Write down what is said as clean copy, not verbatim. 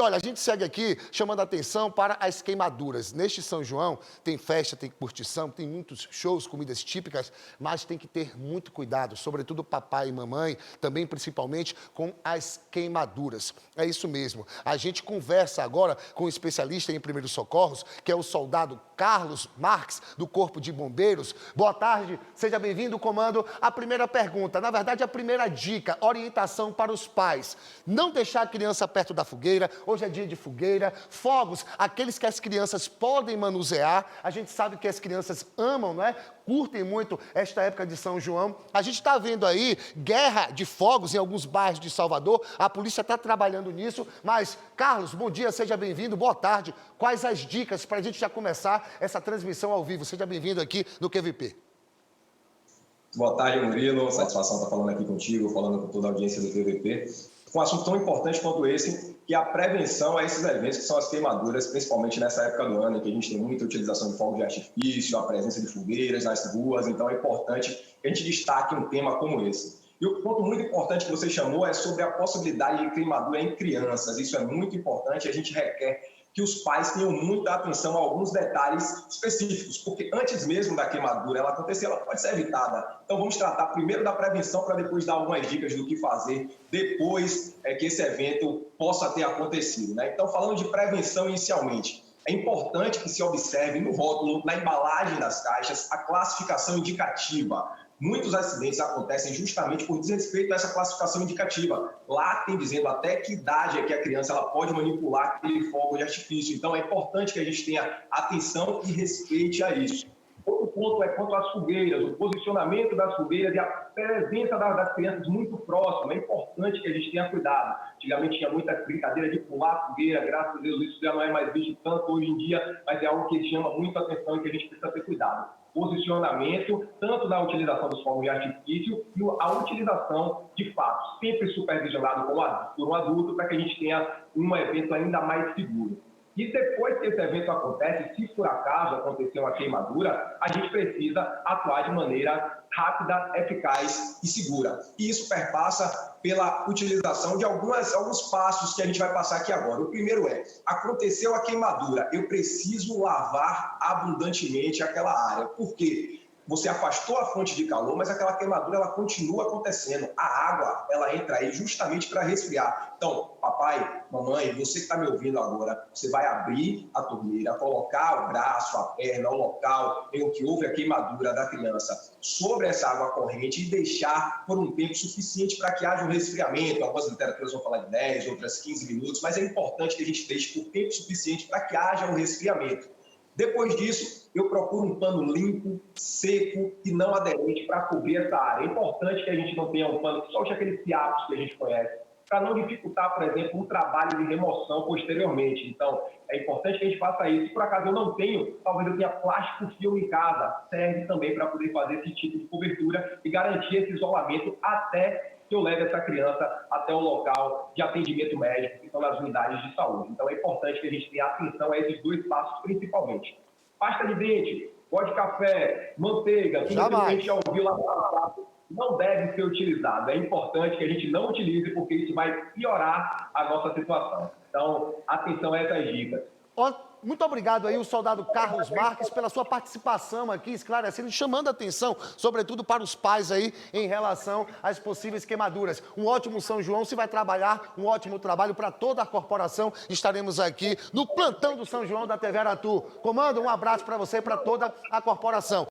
Olha, a gente segue aqui chamando a atenção para as queimaduras. Neste São João tem festa, tem curtição, tem muitos shows, comidas típicas, mas tem que ter muito cuidado, sobretudo papai e mamãe, também principalmente com as queimaduras. É isso mesmo. A gente conversa agora com um especialista em primeiros socorros, que é o soldado Carlos Marques, do Corpo de Bombeiros. Boa tarde, seja bem-vindo, comando. A primeira pergunta, na verdade a primeira dica, orientação para os pais. Não deixar a criança perto da fogueira. Hoje é dia de fogueira, fogos, aqueles que as crianças podem manusear. A gente sabe que as crianças amam, não é? Curtem muito esta época de São João. A gente está vendo aí guerra de fogos em alguns bairros de Salvador. A polícia está trabalhando nisso. Mas, Carlos, bom dia, seja bem-vindo, boa tarde. Quais as dicas para a gente já começar essa transmissão ao vivo? Seja bem-vindo aqui no QVP. Boa tarde, Murilo. Satisfação estar falando aqui contigo, falando com toda a audiência do QVP. Um assunto tão importante quanto esse, que é a prevenção a esses eventos, que são as queimaduras, principalmente nessa época do ano, em que a gente tem muita utilização de fogos de artifício, a presença de fogueiras nas ruas, então é importante que a gente destaque um tema como esse. E o ponto muito importante que você chamou é sobre a possibilidade de queimadura em crianças. Isso é muito importante, a gente requer que os pais tenham muita atenção a alguns detalhes específicos, porque antes mesmo da queimadura ela acontecer, ela pode ser evitada. Então vamos tratar primeiro da prevenção para depois dar algumas dicas do que fazer depois que esse evento possa ter acontecido, né? Então, falando de prevenção inicialmente, é importante que se observe no rótulo, na embalagem das caixas, a classificação indicativa. Muitos acidentes acontecem justamente por desrespeito a essa classificação indicativa. Lá tem dizendo até que idade é que a criança ela pode manipular aquele fogo de artifício. Então é importante que a gente tenha atenção e respeite a isso. Outro ponto é quanto às fogueiras, o posicionamento das fogueiras e a presença das crianças muito próxima. É importante que a gente tenha cuidado. Antigamente tinha muita brincadeira de pular a fogueira, graças a Deus isso já não é mais visto tanto hoje em dia, mas é algo que chama muito a atenção e que a gente precisa ter cuidado. Posicionamento, tanto na utilização dos fogos de artifício e a utilização de fato, sempre supervisionado por um adulto, para que a gente tenha um evento ainda mais seguro. E depois que esse evento acontece, se por acaso acontecer uma queimadura, a gente precisa atuar de maneira rápida, eficaz e segura. E isso perpassa pela utilização de alguns passos que a gente vai passar aqui agora. O primeiro é, aconteceu a queimadura, eu preciso lavar abundantemente aquela área. Por quê? Você afastou a fonte de calor, mas aquela queimadura ela continua acontecendo. A água ela entra aí justamente para resfriar. Então, papai, mamãe, você que está me ouvindo agora, você vai abrir a torneira, colocar o braço, a perna, o local em que houve a queimadura da criança sobre essa água corrente e deixar por um tempo suficiente para que haja um resfriamento. Algumas literaturas vão falar de 10, outras 15 minutos, mas é importante que a gente deixe por tempo suficiente para que haja um resfriamento. Depois disso, eu procuro um pano limpo, seco e não aderente para cobrir essa área. É importante que a gente não tenha um pano que solte aqueles fiapos que a gente conhece, para não dificultar, por exemplo, um trabalho de remoção posteriormente. Então, é importante que a gente faça isso. Se por acaso eu não tenho, talvez eu tenha plástico filme em casa, serve também para poder fazer esse tipo de cobertura e garantir esse isolamento até que eu leve essa criança até o local de atendimento médico, que são nas unidades de saúde. Então é importante que a gente tenha atenção a esses dois passos principalmente. Pasta de dente, pó de café, manteiga, tudo que a gente já ouviu lá no passado, não deve ser utilizado. É importante que a gente não utilize, porque isso vai piorar a nossa situação. Então, atenção a essas dicas. Muito obrigado aí, o soldado Carlos Marques, pela sua participação aqui, esclarecendo e chamando a atenção, sobretudo para os pais aí, em relação às possíveis queimaduras. Um ótimo São João, se vai trabalhar, um ótimo trabalho para toda a corporação. Estaremos aqui no plantão do São João da TV Aratu. Comando, um abraço para você e para toda a corporação.